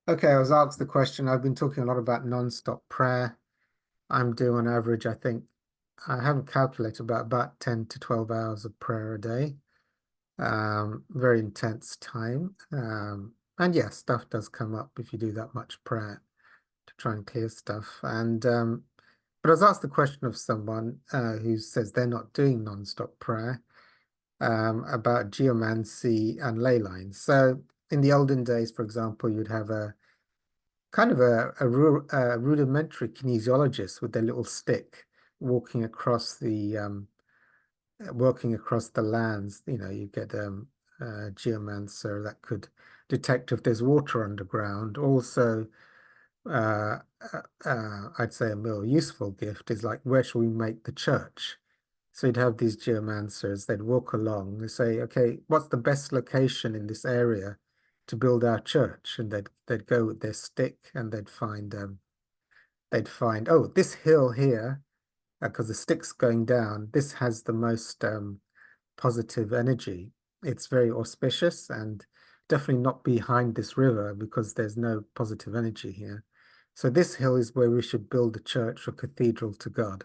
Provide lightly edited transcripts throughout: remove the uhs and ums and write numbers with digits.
Okay, I was asked the question. I've been talking a lot about non-stop prayer. I'm doing on average, I think, I haven't calculated, but about 10 to 12 hours of prayer a day. Very intense time. And yeah, stuff does come up if you do that much prayer to try and clear stuff. But I was asked the question of someone who says they're not doing non-stop prayer about geomancy and ley lines. So in the olden days, for example, you'd have a kind of a rudimentary kinesiologist with their little stick walking across the lands. You know, you get a geomancer that could detect if there's water underground. Also, uh, I'd say a more useful gift is like, where shall we make the church? So you'd have these geomancers, they'd walk along, they say, okay, what's the best location in this area to build our church? And they'd go with their stick and they'd find, oh, this hill here, because the stick's going down, this has the most positive energy. It's very auspicious and definitely not behind this river because there's no positive energy here. So this hill is where we should build a church or cathedral to God.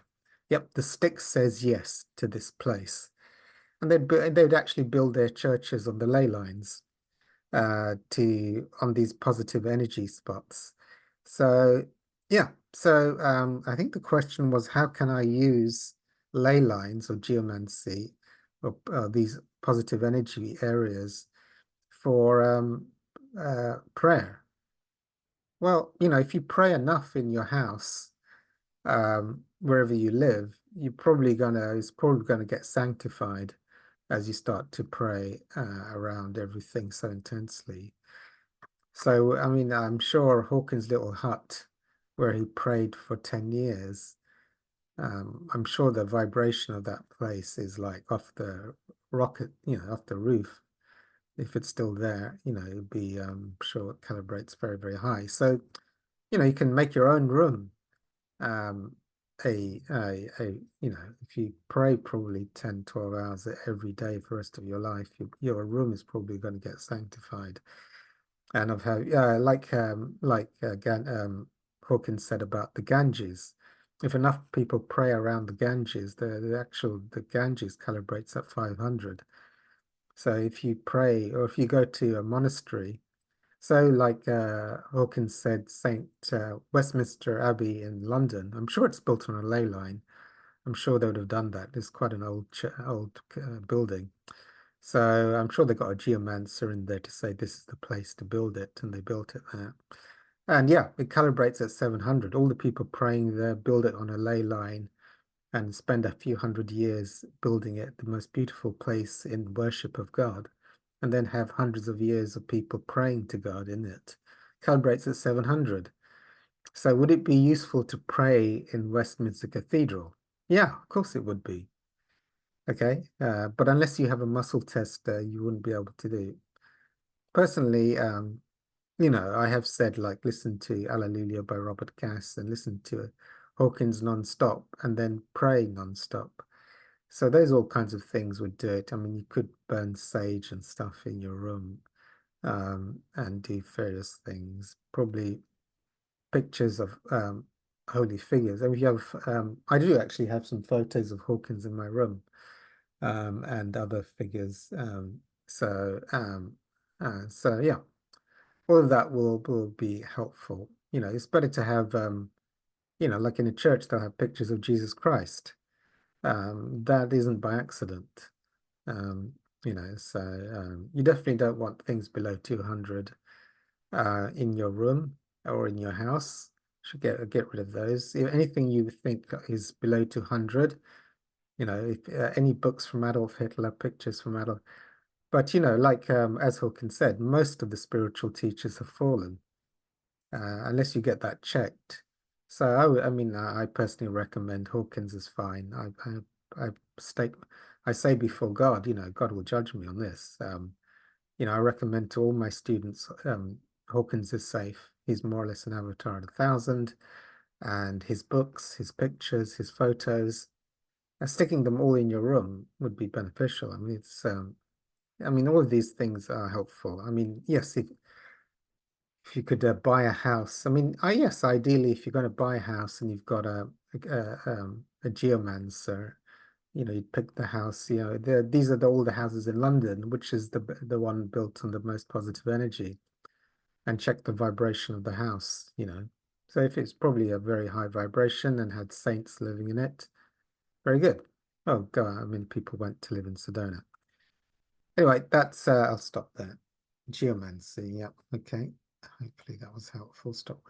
Yep, the stick says yes to this place. And they'd actually build their churches on the ley lines to on these positive energy spots. So yeah, so I think the question was how can I use ley lines or geomancy or these positive energy areas for prayer? Well, you know, if you pray enough in your house, wherever you live, it's probably gonna get sanctified as you start to pray around everything so intensely. So, I mean, I'm sure Hawkins' little hut, where he prayed for 10 years, I'm sure the vibration of that place is like off the rocket, off the roof. If it's still there, it'd be, sure it calibrates very, very high. So, you can make your own room. Um, if you pray probably 10, 12 hours every day for the rest of your life, your room is probably going to get sanctified. And of how, Hawkins said about the Ganges, if enough people pray around the Ganges, the Ganges calibrates at 500. So if you pray or if you go to a monastery, so like Hawkins said, Saint Westminster Abbey in London, I'm sure it's built on a ley line. I'm sure they would have done that. It's quite an old building. So I'm sure they got a geomancer in there to say this is the place to build it, and they built it there. And yeah, it calibrates at 700. All the people praying there build it on a ley line and spend a few hundred years building it, the most beautiful place in worship of God, and then have hundreds of years of people praying to God in it. Calibrates at 700. So would it be useful to pray in Westminster Cathedral? Yeah, of course it would be. Okay, but unless you have a muscle test, you wouldn't be able to do. Personally, I have said like listen to Alleluia by Robert Cass and listen to Hawkins non-stop and then pray non-stop. So those all kinds of things would do it. I mean, you could burn sage and stuff in your room, and do various things. Probably pictures of holy figures. I mean, I do actually have some photos of Hawkins in my room, and other figures. So yeah, all of that will be helpful. It's better to have like in a church they'll have pictures of Jesus Christ. That isn't by accident. Um, so you definitely don't want things below 200 in your room or in your house. Should get rid of those. Anything you think is below 200, if any books from Adolf Hitler, pictures from Adolf. But like as Hawkins said, most of the spiritual teachers have fallen, unless you get that checked. So I mean, I personally recommend Hawkins is fine. I state, I say before God, God will judge me on this. I recommend to all my students, Hawkins is safe. He's more or less an avatar of 1,000, and his books, his pictures, his photos, sticking them all in your room would be beneficial. I mean, I mean, all of these things are helpful. I mean, yes, if you could buy a house, I mean, yes, ideally, if you're going to buy a house and you've got a geomancer, you'd pick the house. These are all the houses in London, which is the one built on the most positive energy, and check the vibration of the house. So if it's probably a very high vibration and had saints living in it, very good. Oh, God, I mean, people went to live in Sedona. Anyway, I'll stop there. Geomancy, yeah, okay. Hopefully that was helpful. Stop.